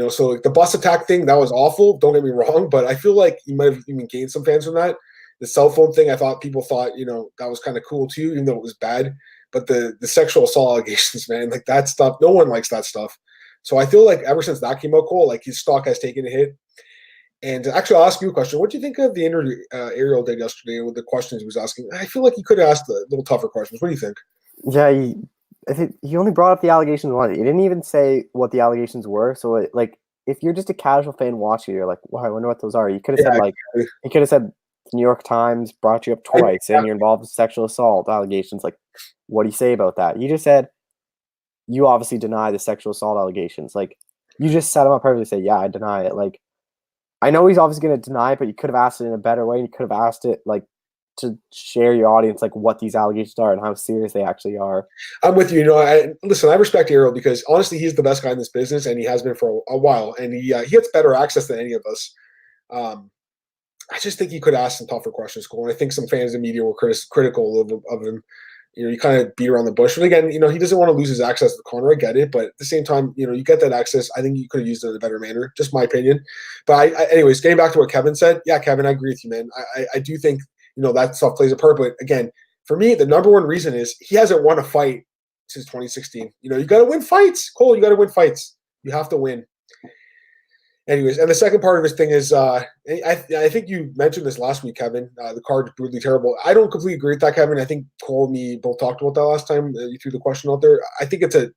So the bus attack thing, that was awful. Don't get me wrong, but I feel like you might have even gained some fans from that. The cell phone thing, I thought people thought that was kind of cool too, even though it was bad. But the sexual assault allegations, man, that stuff, no one likes that stuff. So I feel like ever since that came out, Cole, his stock has taken a hit. And actually, I'll ask you a question. What do you think of the interview Ariel did yesterday with the questions he was asking? I feel like he could have asked a little tougher questions. What do you think? Yeah, I think he only brought up the allegations once. He didn't even say what the allegations were. So, if you're just a casual fan watching, you're like, "Wow, I wonder what those are." You could have said he could have said the New York Times brought you up twice, and you're involved with sexual assault allegations. What do you say about that? You just said you obviously deny the sexual assault allegations. You just set him up perfectly. Say, "Yeah, I deny it." I know he's obviously going to deny it, but you could have asked it in a better way. You could have asked it to share your audience what these allegations are and how serious they actually are. I'm with you. Listen, I respect Ariel because honestly, he's the best guy in this business, and he has been for a while. And he gets better access than any of us. I just think he could ask some tougher questions, Cole. And I think some fans and media were critical of him. You kind of beat around the bush. But again, he doesn't want to lose his access to the corner. I get it. But at the same time, you get that access. I think you could have used it in a better manner. Just my opinion. But anyways, getting back to what Kevin said. Yeah, Kevin, I agree with you, man. I do think, that stuff plays a part. But again, for me, the number one reason is he hasn't won a fight since 2016. You got to win fights. Cole, you got to win fights. You have to win. Anyways, and the second part of this thing is, I think you mentioned this last week, Kevin. The card is brutally terrible. I don't completely agree with that, Kevin. I think Cole and me both talked about that last time. You threw the question out there. I think it's a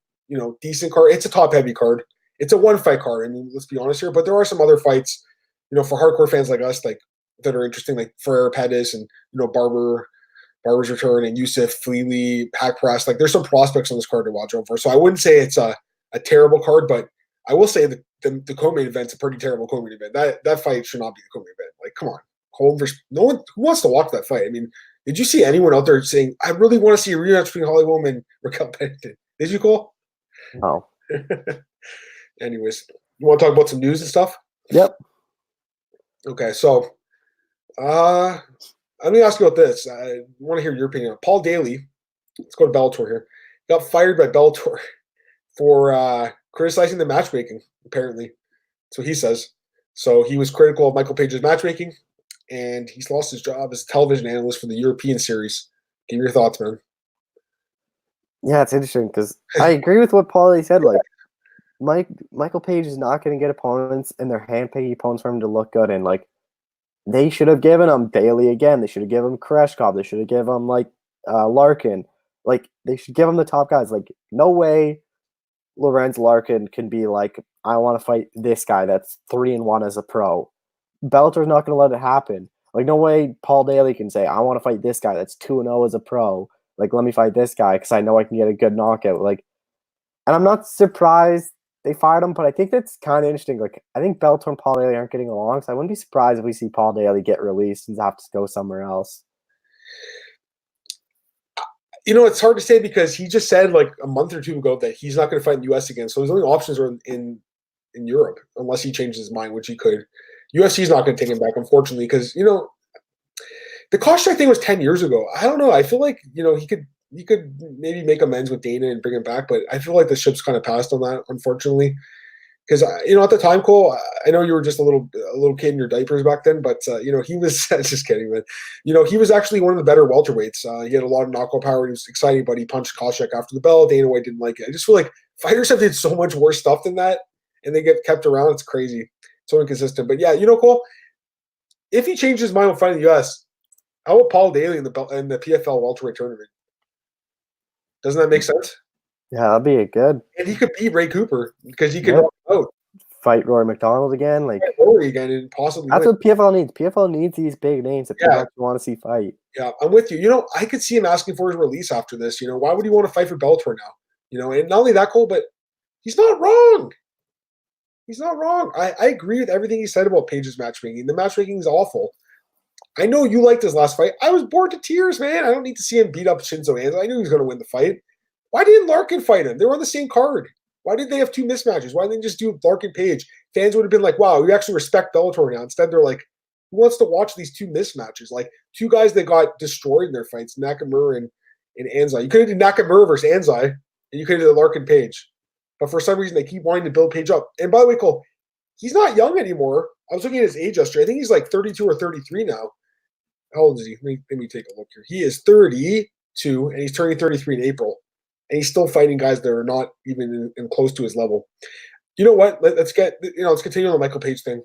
decent card. It's a top-heavy card. It's a one-fight card. I mean, let's be honest here. But there are some other fights, for hardcore fans like us, that are interesting, like Ferrer, Pettis, and Barber's return, and Yusuf, Fleely, Hack Press. There's some prospects on this card to watch out for. So I wouldn't say it's a terrible card, but I will say that the co-main event's a pretty terrible co-main event. That fight should not be the co-main event. Come on, Holm versus no one. Who wants to watch that fight? I mean, did you see anyone out there saying, "I really want to see a rematch between Holly Holm and Raquel Pennington"? Did you, Cole? Oh, Anyways, you want to talk about some news and stuff? yep. Okay, so let me ask you about this. I want to hear your opinion. Paul Daley, let's go to Bellator here, got fired by Bellator for criticizing the matchmaking, apparently. That's what he says. So he was critical of Michael Page's matchmaking, and he's lost his job as a television analyst for the European series. Give me your thoughts, man. Yeah, it's interesting because I agree with what Paulie said. Like, Michael Page is not going to get opponents, and they're handpicking opponents for him to look good. And like, they should have given him Daley again. They should have given him Koreshkov. They should have given him like Larkin. Like, they should give him the top guys. Like, no way Lorenz Larkin can be like, I want to fight this guy that's 3-1 as a pro. Bellator's not going to let it happen. Like, no way Paul Daley can say, I want to fight this guy that's 2-0 as a pro. Like, let me fight this guy because I know I can get a good knockout. Like, and I'm not surprised they fired him, but I think that's kind of interesting. Like, I think Bellator and Paul Daley aren't getting along, so I wouldn't be surprised if we see Paul Daley get released and have to go somewhere else. You know, it's hard to say because he just said like a month or two ago that he's not going to fight in the U.S. again. So his only options are in Europe, unless he changes his mind, which he could. UFC is not going to take him back, unfortunately, because you know the Koscheck thing was 10 years ago. I don't know. I feel like you know he could maybe make amends with Dana and bring him back, but I feel like the ship's kind of passed on that, unfortunately. Because you know, at the time, Cole, I know you were just a little kid in your diapers back then, but you know, he was just kidding, man. You know, he was actually one of the better welterweights. He had a lot of knockout power. He was exciting, but he punched Koscheck after the bell. Dana White didn't like it. I just feel like fighters have did so much worse stuff than that, and they get kept around. It's crazy, so inconsistent. But yeah, you know, Cole, if he changes his mind on fighting the U.S., how about Paul Daley in the PFL welterweight tournament? Doesn't that make sense? Yeah, that'd be a good. And he could beat Ray Cooper because he could knock him out. Fight Rory McDonald again, like Rory again, and possibly that's win. what PFL needs. PFL needs these big names that people actually want to see fight. Yeah, I'm with you. You know, I could see him asking for his release after this. You know, why would he want to fight for Bellator now? You know, and not only that, Cole, but he's not wrong. He's not wrong. I agree with everything he said about Page's matchmaking. The matchmaking is awful. I know you liked his last fight. I was bored to tears, man. I don't need to see him beat up Shinzo Anza. I knew he was going to win the fight. Why didn't Larkin fight him? They were on the same card. Why did they have two mismatches? Why didn't they just do Larkin Page? Fans would have been like, wow, we actually respect Bellator now. Instead, they're like, who wants to watch these two mismatches? Like, two guys that got destroyed in their fights, Nakamura and Anzai. You could have did Nakamura versus Anzai, and you could have did Larkin Page. But for some reason, they keep wanting to build Page up. And by the way, Cole, he's not young anymore. I was looking at his age yesterday. I think he's like 32 or 33 now. How old is he? Let me take a look here. He is 32, and he's turning 33 in April. And he's still fighting guys that are not even in close to his level. You know what? Let's continue on the Michael Page thing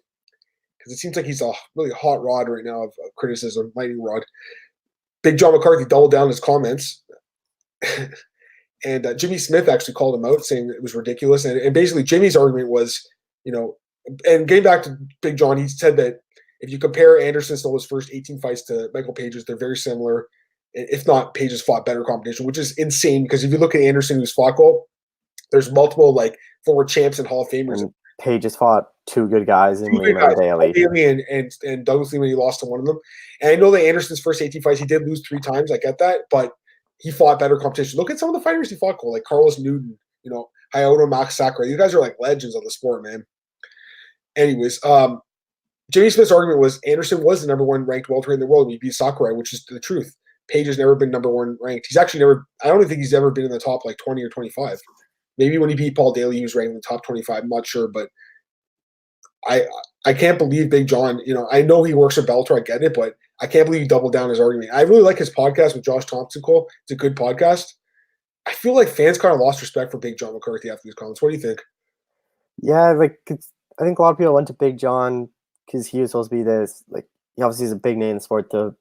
because it seems like he's a really hot rod right now of criticism, lightning rod. Big John McCarthy doubled down his comments, and Jimmy Smith actually called him out, saying it was ridiculous. And basically, Jimmy's argument was, you know, and getting back to Big John, he said that if you compare Anderson Silva's first 18 fights to Michael Page's, they're very similar. If not, Page has fought better competition, which is insane because if you look at Anderson, who's fought Cole, there's multiple like former champs and Hall of Famers. And Page has fought two good guys in Lima and Daley. And Douglas Lima, he lost to one of them. And I know that Anderson's first 18 fights, he did lose 3 times. I get that, but he fought better competition. Look at some of the fighters he fought, Cole, like Carlos Newton, you know, Hayato Max Sakurai. These guys are like legends of the sport, man. Anyways, Jimmy Smith's argument was Anderson was the number 1 ranked welterweight in the world when he beat Sakurai, which is the truth. Page has never been number 1 ranked. He's actually never – I don't think he's ever been in the top like 20 or 25. Maybe when he beat Paul Daley, he was ranked in the top 25. I'm not sure, but I can't believe Big John – you know, I know he works for Bellator. I get it, but I can't believe he doubled down his argument. I really like his podcast with Josh Thompson, Cole. It's a good podcast. I feel like fans kind of lost respect for Big John McCarthy after these comments. What do you think? Yeah, like I think a lot of people went to Big John because he was supposed to be this – like he obviously is a big name in the sport to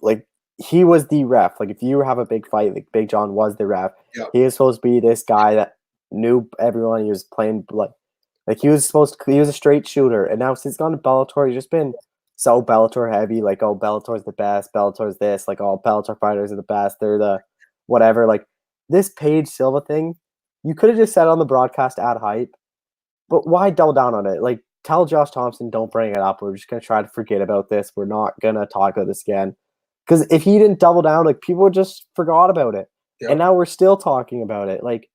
like – he was the ref. Like, if you have a big fight, like Big John was the ref. Yeah. He was supposed to be this guy that knew everyone. He was playing like he was a straight shooter. And now since he's gone to Bellator, he's just been so Bellator heavy. Like, oh, Bellator's the best. Bellator's this. Like, all Bellator fighters are the best. They're the whatever. Like, this Page Silva thing, you could have just said on the broadcast add hype, but why double down on it? Like, tell Josh Thompson, don't bring it up. We're just gonna try to forget about this. We're not gonna talk about this again. Because if he didn't double down, like people just forgot about it, and now we're still talking about it. Like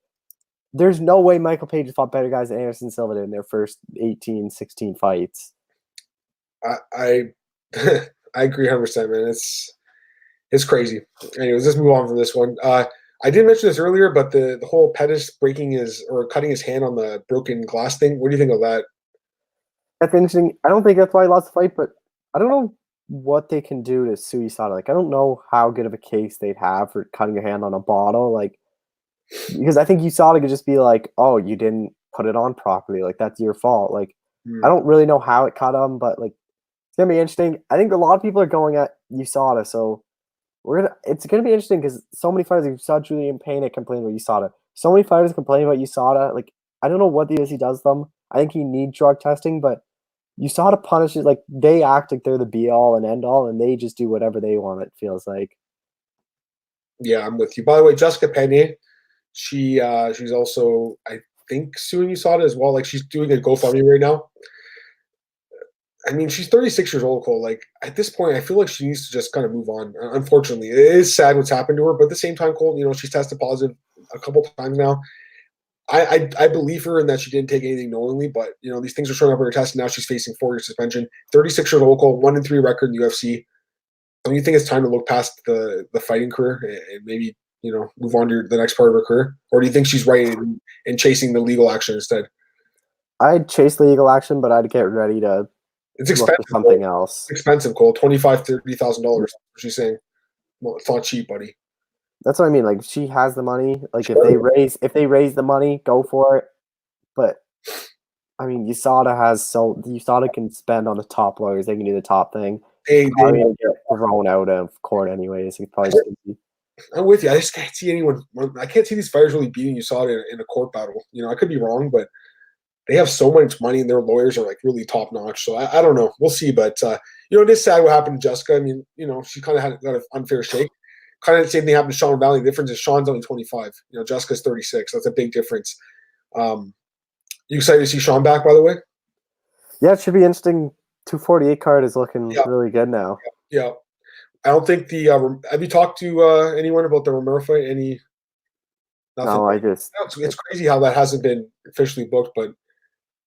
there's no way Michael Page fought better guys than Anderson Silva did in their first 18, 16 fights. I I agree 100%, man. It's crazy. Anyways, let's move on from this one. I didn't mention this earlier, but the whole Pettis breaking cutting his hand on the broken glass thing. What do you think of that? That's interesting. I don't think that's why he lost the fight, but I don't know what they can do to sue USADA. Like, I don't know how good of a case they'd have for cutting your hand on a bottle. Like, because I think USADA could just be like, "Oh, you didn't put it on properly. Like, that's your fault." Like, I don't really know how it cut him, but like, it's gonna be interesting. I think a lot of people are going at USADA, so it's gonna be interesting because so many fighters. You saw Julian Payne complain about USADA. So many fighters complain about USADA. Like, I don't know what the UFC does them. I think he needs drug testing, but USADA punishes, like, they act like they're the be all and end all, and they just do whatever they want. It feels like. Yeah, I'm with you. By the way, Jessica Penney, she's also, I think, suing USADA as well. Like, she's doing a GoFundMe right now. I mean, she's 36 years old, Cole. Like, at this point, I feel like she needs to just kind of move on. Unfortunately, it is sad what's happened to her, but at the same time, Cole, she's tested positive a couple times now. I believe her in that she didn't take anything knowingly, but these things are showing up in her test, and now she's facing 4-year suspension. 36 years old, Cole, 1-3 record in the UFC. Do you think it's time to look past the fighting career and maybe move on to the next part of her career, or do you think she's right in chasing the legal action instead? I'd chase legal action, but I'd get ready to. It's expensive. Something else. It's expensive, Cole. $25,000-$30,000. She's saying, well, it's not cheap, buddy. That's what I mean. Like, she has the money. Like, if they raise the money, go for it. But I mean, USADA can spend on the top lawyers. They can do the top thing. They get thrown out of court anyways. I'm with you. I just can't see anyone. I can't see these fighters really beating USADA in a court battle. I could be wrong, but they have so much money and their lawyers are like really top notch. So I don't know. We'll see. But it is sad what happened to Jessica. I mean, she kind of got an unfair shake. Kind of the same thing happened to Sean Valley. The difference is Sean's only 25. Jessica's 36. That's a big difference. You excited to see Sean back, by the way? Yeah, it should be interesting. 248 card is looking really good now. Yeah. I don't think have you talked to anyone about the Romero fight? Nothing? No, it's crazy how that hasn't been officially booked, but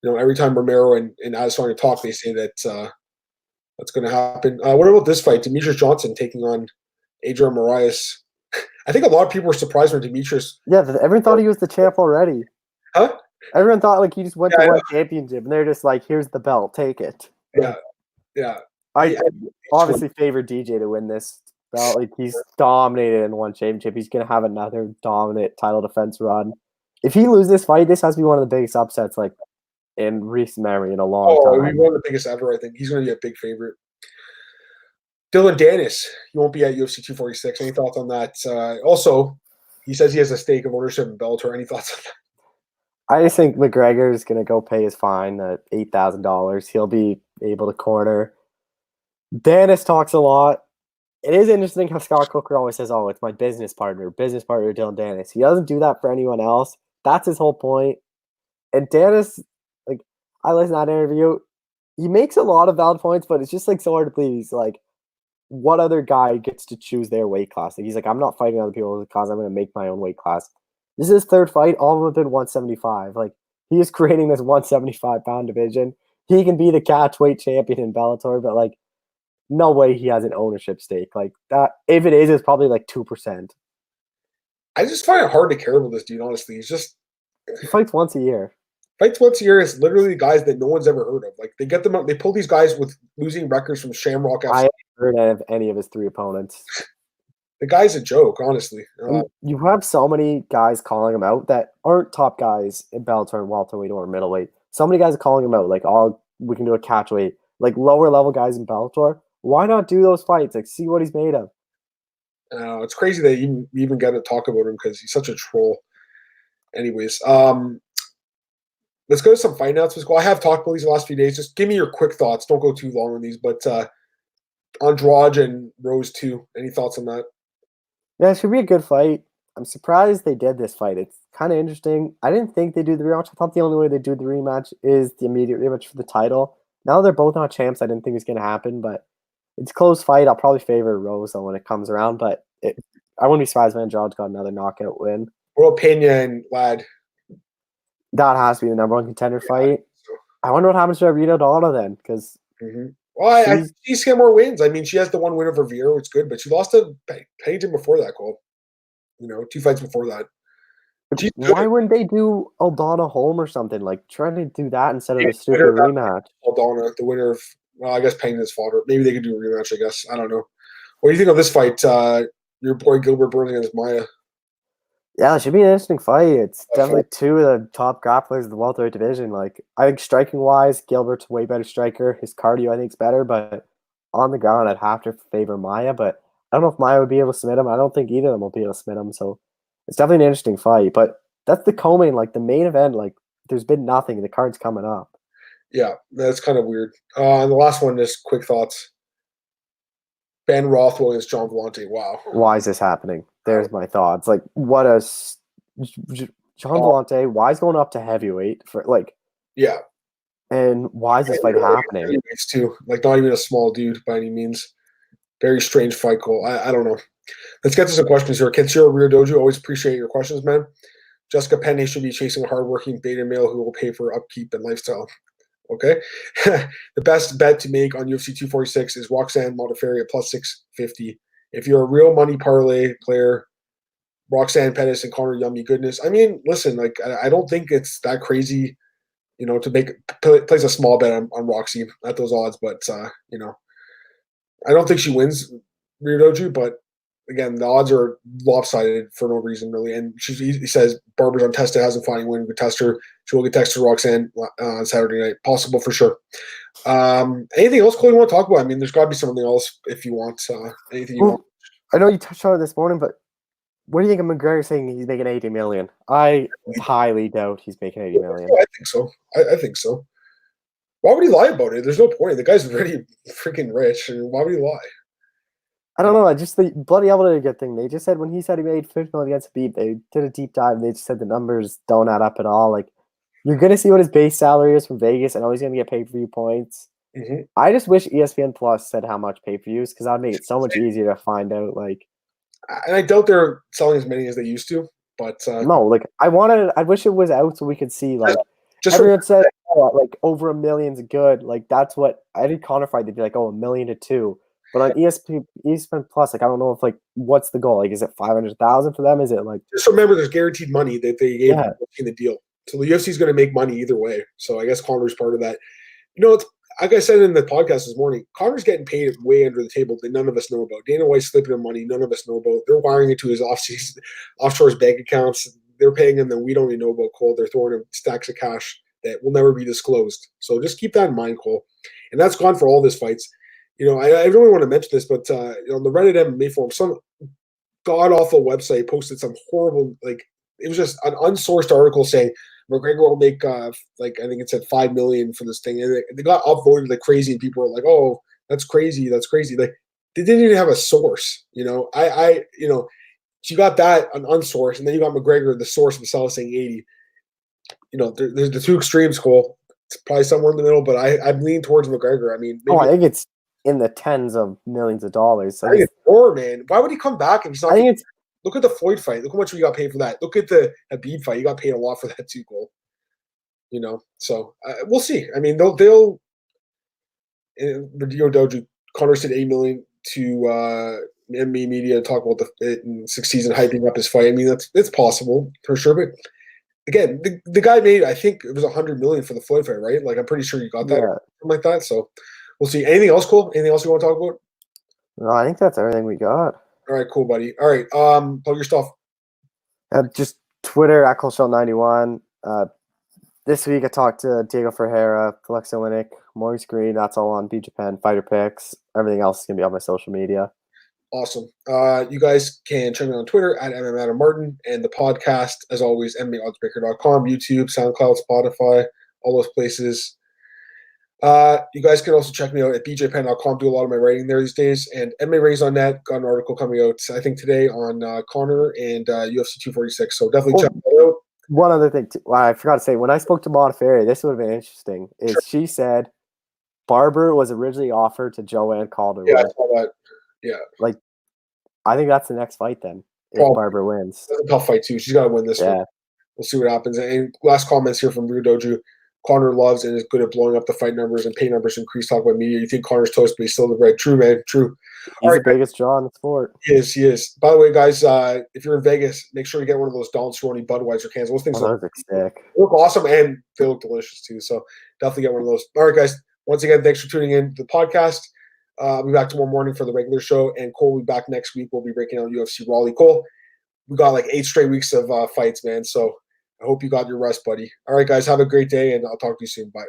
every time Romero and Adesanya talk, they say that that's going to happen. What about this fight? Demetrius Johnson taking on Adrian Moraes. I think a lot of people were surprised when Demetrius. Yeah, everyone thought he was the champ already. Huh? Everyone thought like he just went to one championship, and they're just like, "Here's the belt, take it." Yeah. I obviously favor DJ to win this belt. Like, he's dominated in one championship. He's gonna have another dominant title defense run. If he loses this fight, this has to be one of the biggest upsets like in recent memory in a long time. He's one of the biggest ever. I think he's gonna be a big favorite. Dylan Danis, he won't be at UFC 246. Any thoughts on that? Also, he says he has a stake of ownership in Bellator. Any thoughts on that? I just think McGregor is going to go pay his fine at $8,000. He'll be able to corner. Danis talks a lot. It is interesting how Scott Coker always says, "Oh, it's my business partner Dylan Danis." He doesn't do that for anyone else. That's his whole point. And Danis, like, I listened to that interview. He makes a lot of valid points, but it's just like so hard to believe. He's like, what other guy gets to choose their weight class? Like, he's like, I'm not fighting other people's class. I'm going to make my own weight class. This is his third fight. All of them have been 175. Like, he is creating this 175-pound division. He can be the catchweight champion in Bellator, but like, no way he has an ownership stake. Like that, if it is, it's probably like 2%. I just find it hard to care about this dude, honestly. He fights once a year. Fights once a year is literally guys that no one's ever heard of. Like, they get them out, they pull these guys with losing records from Shamrock FC. I haven't heard of any of his 3 opponents. The guy's a joke, honestly. You have so many guys calling him out that aren't top guys in Bellator and welterweight or middleweight. So many guys are calling him out, like, "Oh, we can do a catchweight." Like, lower level guys in Bellator, why not do those fights? Like, see what he's made of. It's crazy that you even get to talk about him because he's such a troll. Anyways, let's go to some fight announcements. I have talked about these the last few days. Just give me your quick thoughts. Don't go too long on these. But Andrade and Rose 2, any thoughts on that? Yeah, it should be a good fight. I'm surprised they did this fight. It's kind of interesting. I didn't think they'd do the rematch. I thought the only way they'd do the rematch is the immediate rematch for the title. Now they're both not champs. I didn't think it was going to happen, but it's a close fight. I'll probably favor Rose when it comes around, but I wouldn't be surprised if Andrade's got another knockout win. What about Pena and Ladd? That has to be the number one contender fight. So, I wonder what happens to Rita Donna then, because well, I think she's got more wins. I mean, she has the one win over Vieira, which is good, but she lost to Pennington before that, Cole. 2 fights before that. Why wouldn't they do Aldana Holm or something? Like, trying to do that instead of the stupid rematch. Aldana, the winner of, well, I guess Pennington's fought her. Maybe they could do a rematch, I guess. I don't know. What do you think of this fight? Your boy Gilbert Burns against Maia. Yeah, it should be an interesting fight. It's definitely two of the top grapplers of the welterweight division. Like, I think striking-wise, Gilbert's a way better striker. His cardio, I think, is better, but on the ground, I'd have to favor Maia, but I don't know if Maia would be able to submit him. I don't think either of them will be able to submit him, so it's definitely an interesting fight. But that's the co-main, like, the main event, like, there's been nothing. The card's coming up. Yeah, that's kind of weird. And the last one, just quick thoughts. Ben Rothwell against John Vellante. Wow. Why is this happening? There's my thoughts. Like, what a John Vellante, why is going up to heavyweight for like? Yeah. And why is this fight happening? Too, like, not even a small dude by any means. Very strange fight call. I don't know. Let's get to some questions here. Kensiro Rear Dojo, always appreciate your questions, man. Jessica Penne should be chasing a hardworking beta male who will pay for upkeep and lifestyle. Okay. The best bet to make on UFC 246 is Roxanne Modafferi at plus 650. If you're a real money parlay player, Roxanne Pettis and Conor Yummy Goodness. I mean, listen, like, I don't think it's that crazy, to place a small bet on Roxy at those odds, but I don't think she wins Ryodoji, but again, the odds are lopsided for no reason, really. And he says Barbara's untested, hasn't fought anyone who could test her. She will get tested to Roxanne on Saturday night. Possible for sure. Anything else, Chloe, you want to talk about? I mean, there's got to be something else if you want. Anything you want. I know you touched on it this morning, but what do you think of McGregor saying he's making 80 million? I highly doubt he's making 80 million. I think so. I think so. Why would he lie about it? There's no point. The guy's already freaking rich. And why would he lie? I don't know. I just the bloody able to good thing. They just said when he said he made 50 million against Khabib, they did a deep dive and they just said the numbers don't add up at all. Like, you're gonna see what his base salary is from Vegas and he's gonna get pay-per-view points. Mm-hmm. I just wish ESPN Plus said how much pay-per-views because that'd make it so much easier to find out. Like, and I doubt they're selling as many as they used to. But no, like I wish it was out so we could see. Like, everyone said like over $1 million's good. Like, that's what I did. Conor fight, they'd be like, $1 million to $2 million. But on ESPN Plus, like, I don't know if, like, what's the goal? Like, is it 500,000 for them? Is it like, just remember there's guaranteed money that they gave in the deal. So the UFC is going to make money either way. So I guess Conor's part of that. It's like I said in the podcast this morning, Conor's getting paid way under the table that none of us know about. Dana White's slipping him money, none of us know about. They're wiring it to his offshore bank accounts. They're paying him that we don't even know about, Cole. They're throwing him stacks of cash that will never be disclosed. So just keep that in mind, Cole. And that's gone for all these fights. I really want to mention this, but on the Reddit MMA forum, some god-awful website posted some horrible, like, it was just an unsourced article saying McGregor will make, I think it said $5 million for this thing. And they got upvoted like crazy, and people were like, oh, that's crazy. That's crazy. Like, they didn't even have a source, you got that unsourced, and then you got McGregor, the source himself, saying 80. There's the two extremes, Cole. It's probably somewhere in the middle, but I'm leaning towards McGregor. I mean, I think it's in the tens of millions of dollars. I think it's more, man. Why would he come back if he's not? Look at the Floyd fight. Look how much we got paid for that. Look at the Habib fight. You got paid a lot for that too, Cole. So we'll see. I mean, they'll. Dojo, Conor said $8 million to MMA media to talk about it and succeeds in hyping up his fight. I mean, that's possible for sure. But again, the guy made, I think it was $100 million for the Floyd fight, right? Like, I'm pretty sure you got that, something like that. So we'll see. Anything else, Cole? Anything else you want to talk about? No, I think that's everything we got. All right, cool, buddy. All right, plug your stuff. Just Twitter at ColeShell91. This week I talked to Diego Ferreira, Alexa Olynyk, Maurice Green. That's all on B Japan Fighter Picks. Everything else is gonna be on my social media. Awesome. You guys can check me on Twitter at MMAdamMartin, and the podcast, as always, MMAOddsBreaker.com, YouTube, SoundCloud, Spotify, all those places. You guys can also check me out at bjpen.com. Do a lot of my writing there these days. And MMA Rings on Net, got an article coming out, I think, today on Conor and UFC 246. So definitely check that out. One other thing, I forgot to say, when I spoke to Modafferi, this would have been interesting, is she said Barber was originally offered to Joanne Calderwood. Yeah, I saw that. Yeah. Like, I think that's the next fight then, if Barber wins. That's a tough fight, too. She's got to win this one. we'll see what happens. And last comments here from Rear Doju. Conor loves and is good at blowing up the fight numbers and pay numbers increase. Talk about media. You think Conor's toast, but he's still the bread. True, man. True. He's the biggest draw in the sport. He is. By the way, guys, if you're in Vegas, make sure you get one of those Don Cerrone Budweiser cans. Those things look sick. Look awesome, and they look delicious too. So definitely get one of those. All right, guys. Once again, thanks for tuning in to the podcast. I'll be back tomorrow morning for the regular show, and Cole will be back next week. We'll be breaking down UFC Raleigh. Cole, we got like 8 straight weeks of fights, man. So I hope you got your rest, buddy. All right, guys, have a great day, and I'll talk to you soon. Bye.